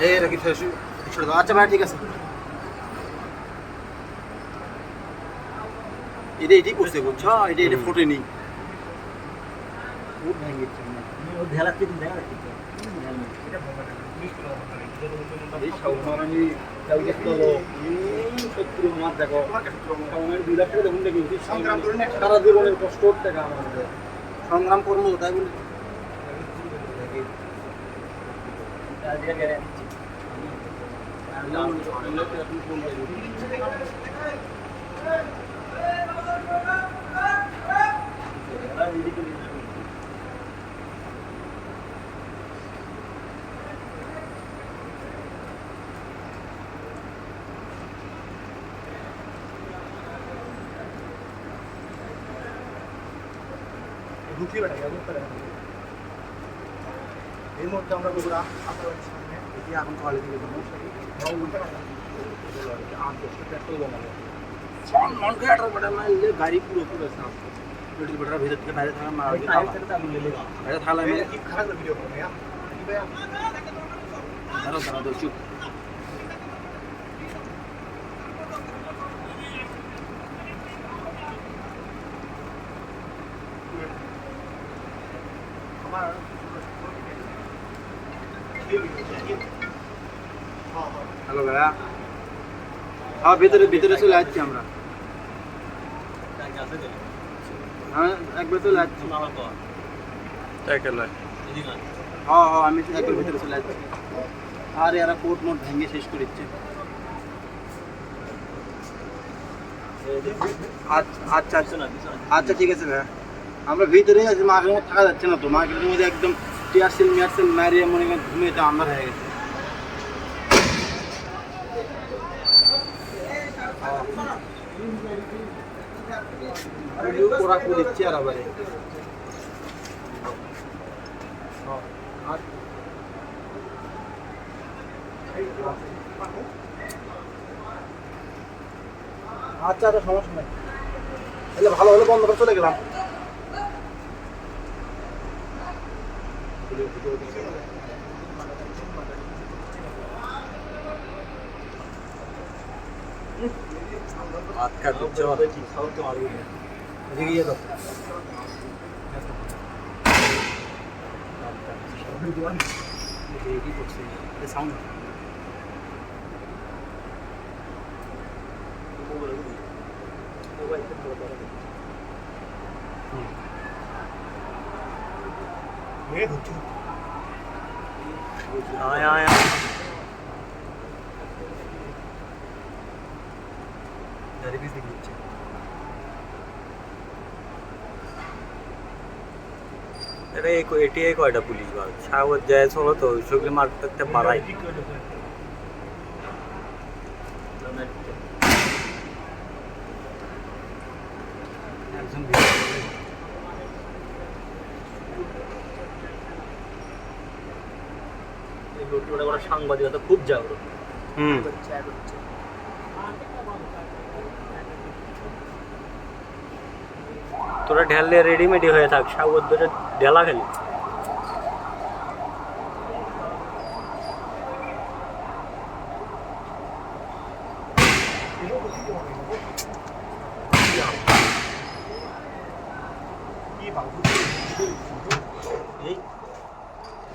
এই রাখি ফেস ছোট দাও। আচ্ছা ভাই ঠিক আছে। এটাই করছে বুঝছো, এটা ফুটে নি ফুট ভেঙে গেছে না ও ঢেলা থেকে দেখা যাচ্ছে এটা এই সাউমারানি যাও যে তো শত্রু আমার দেখো সাউমারানি 2 লাখ টাকা দেখুন দেখি সংগ্রাম করে না সারা জীবনের কষ্ট টাকা আমাদের সংগ্রাম করব তাই বলে আজকে গ্যারান্টি আল্লাহ আল্লাহ কে আপনি ফোন করে ঢুকিয়ে বেড়াই এই মুহূর্তে আমরা বগুড়া আপনার সামনে এটি এখন কলেজ থেকে গাড়ি পুরো পুরো সাফ বেটার ভিতর থেকে বাইরে থাকা মারা বাইরে থাকলে আমি খারাপ ভিডিও করবো দাঁড়াও দাঁড়াও চুপ হ্যালো ভাইয়া হ্যাঁ ভিতরে ভিতরে চলে আসছি আমরা হ্যাঁ একবার চলে আসছি হ্যাঁ হ্যাঁ আমি একবার ভিতরে চলে আসছি আর এরা কোর্ট মোট ভেঙে শেষ করে দিচ্ছে আচ্ছা আচ্ছা আচ্ছা ঠিক আছে ভাইয়া আমরা ভিতরে আছি মার্কেটের মধ্যে থাকা যাচ্ছে না তো মার্কেটের মধ্যে একদম টিয়ারসেল মিয়ারসেল মারিয়ে মনে করেন ঘুমিয়ে তো আমরা হয়ে গেছে ওরা করে দিচ্ছে আর আবার আচ্ছা আচ্ছা সমস্যা নেই তাহলে ভালো হলে বন্ধ করে চলে গেলাম আটকা দিচ্ছে এদিকে গিয়ে তো কি করছে সাউন্ড आया अरे एक एटी एक वाटा पुलिस बाग शावत जायचं होतं तो सगळे मारतात ते बाराय সাংবাদিকতা খুব জাগ্রত তোরা ঢেললে রেডিমেডি হয়ে থাক সাগর ধরে ঢেলা খেলি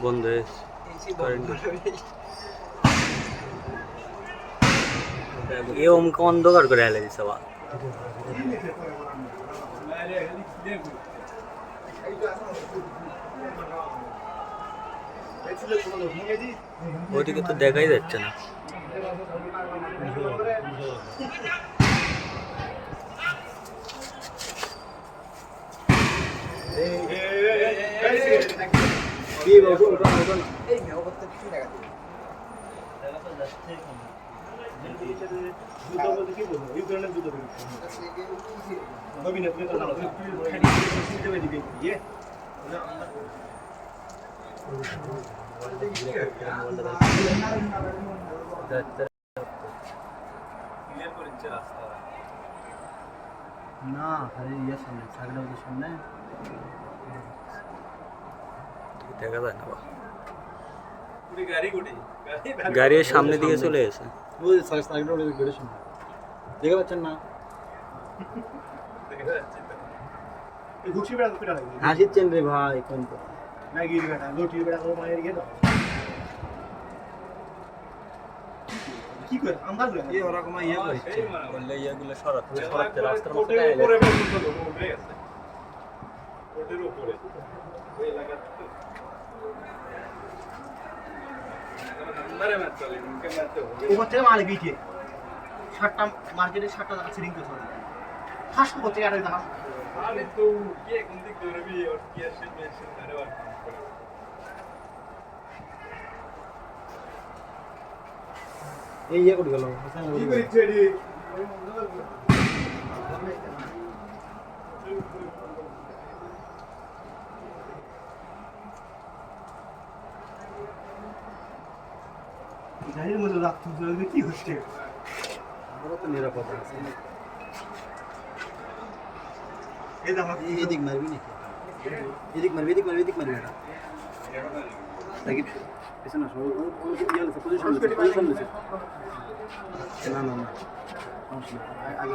বন্ধ এ অমকে অন্ধকার করে হেলে দিছে বা ওইদিকে তো দেখাই যাচ্ছে না না আরে ইয়ে সামনে ছাগড়া ওদের সামনে দেখা যায় না গাড়ির সামনে দিকে চলে এসে ওই সাইকেলটা ওই গেটের সামনে দেখে পাচ্ছেন না হাসিচ্ছেন রে ভাই কোন তো ম্যাগির বেটা লুটির বেটা তো মায়ের গেল কি করে আন্দাজ করে এই ওরকম ইয়ে করে বললে ইয়েগুলো সরাতে রাস্তার মধ্যে উপরে পর্যন্ত উঠে গেছে রোডের উপরে ওই এলাকা अंदर में चले उनके में तो উপর থেকে মাল বিকে শার্টটা মার্কেটে শার্টটা আছে রিং করে ফাঁস করতে আর দেখা अरे तो ये गुंदी कर भी और क्या से अरे वाह এই ইয়ে করে গেল কি করিছে রে গাড়ির মধ্যে রাখতে হবে কি হচ্ছে আমরা তো নিরাপদ আছি এই দেখো এদিক মারবি নাকি এদিক মারবি এটা দেখি পেছনে সব ওই কি হলো পজিশন নিছে না সমস্যা আগে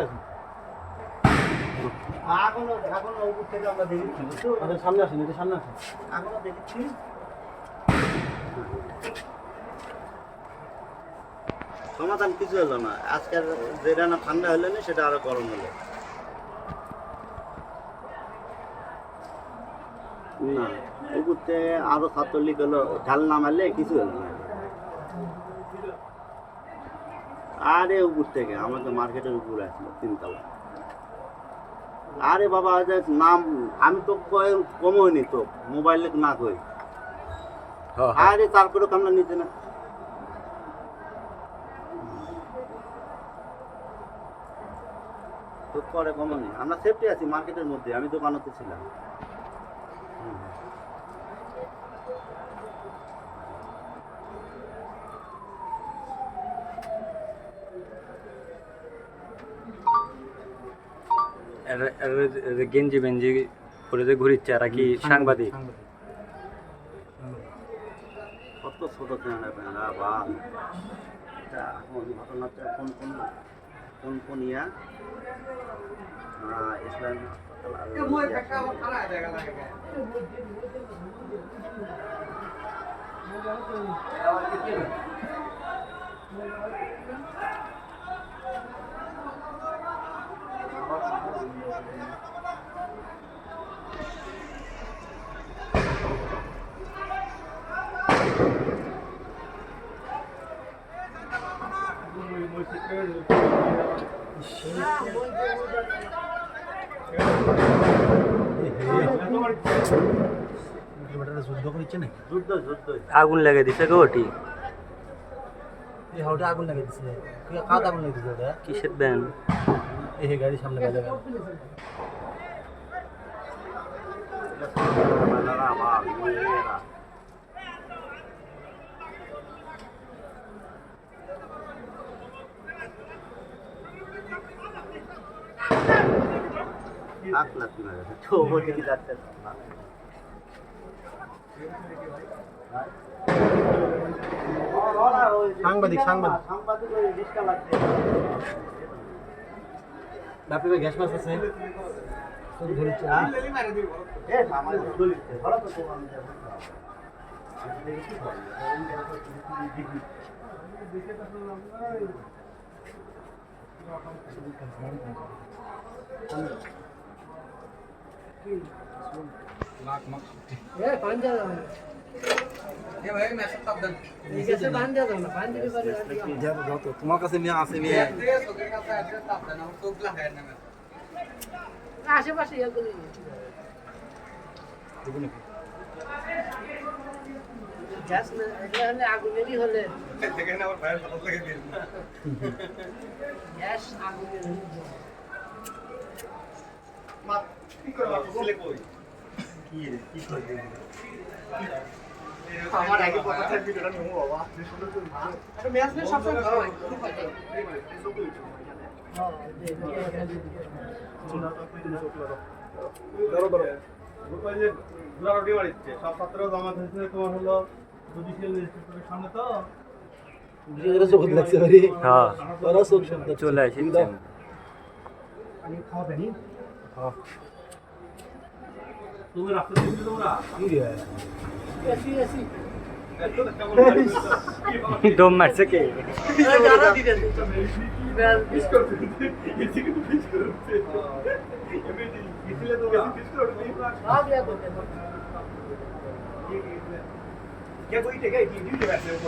আসবে এখনো উপর থেকে আমরা দেখেছি আমাদের সামনে আসেন এটা সামনে আসেন এখনো দেখেছি সমাধান কিছু হলো না আজকের যেটা না ঠান্ডা হলো না সেটা আরো গরম হলো না উপরতে আরো ছাত্রলীগ হলো ঢাল নামালে কিছু হলো না আরে উপর থেকে আমাকে মার্কেটের উপরে আসলো 3 তলা আরে বাবা নাম আমি তো কমইনি তো মোবাইলে না কই আরে তারপরে আমরা নিতে না তো পরে কমনি আমরা সেফটি আছি মার্কেটের মধ্যে আমি দোকানতে ছিলাম গেঞ্জি বেঞ্জি করে যে ঘুরিচ্ছে আর কি সাংবাদিক কত ছোট চ্যানেল বা ঘটনাটা কোন ইয়া ইসলাম আগুন লাগিয়ে দিছে গো ওটি আগুন লাগিয়ে দিছে কাদ আগুন লাগিয়ে দিছে ওটা কিসের ব্যান এই গাড়ির সামনে বাজে সাংবাদিক বাপরে গ্যাস মাছ আছে লাখ মাছ তোমার কাছে মেয়ে আছে মেয়ে আশেপাশে এগুলো গ্যাস না এটা হলে আগুনেরই হলে সেখানে আমার ভাইয়ের কথা লাগে দিয়ে গ্যাস আগুনের মা কি করে ছেলে কই আমার আগে কথা থেকে ভিডিওটা নিমু বাবা সুন্দর করে একটা ম্যাচ না সবসময় ভালো হয় ধরো ধরো ওই যে দুরারোটি বাড়িতে সব ছাত্র জমা হয়েছে তোমার হলো জুডিশিয়াল ম্যাজিস্ট্রেটের সামনে তো চোখ লাগছে ভারি হ্যাঁ ওরা চোখ শুনতে চলে আসি আমি খাওয়া দেনি তুমি রাস্তা দিয়ে তোমরা কি রে এসি এসি দম মারছে কে যারা দিতে ফিস করতে এসে কিন্তু ফিস করতে এমনি গিয়েছিলে তো ফিস করতে সব ইয়া করতে কে কই থেকে কি দিতে আসলে উপরে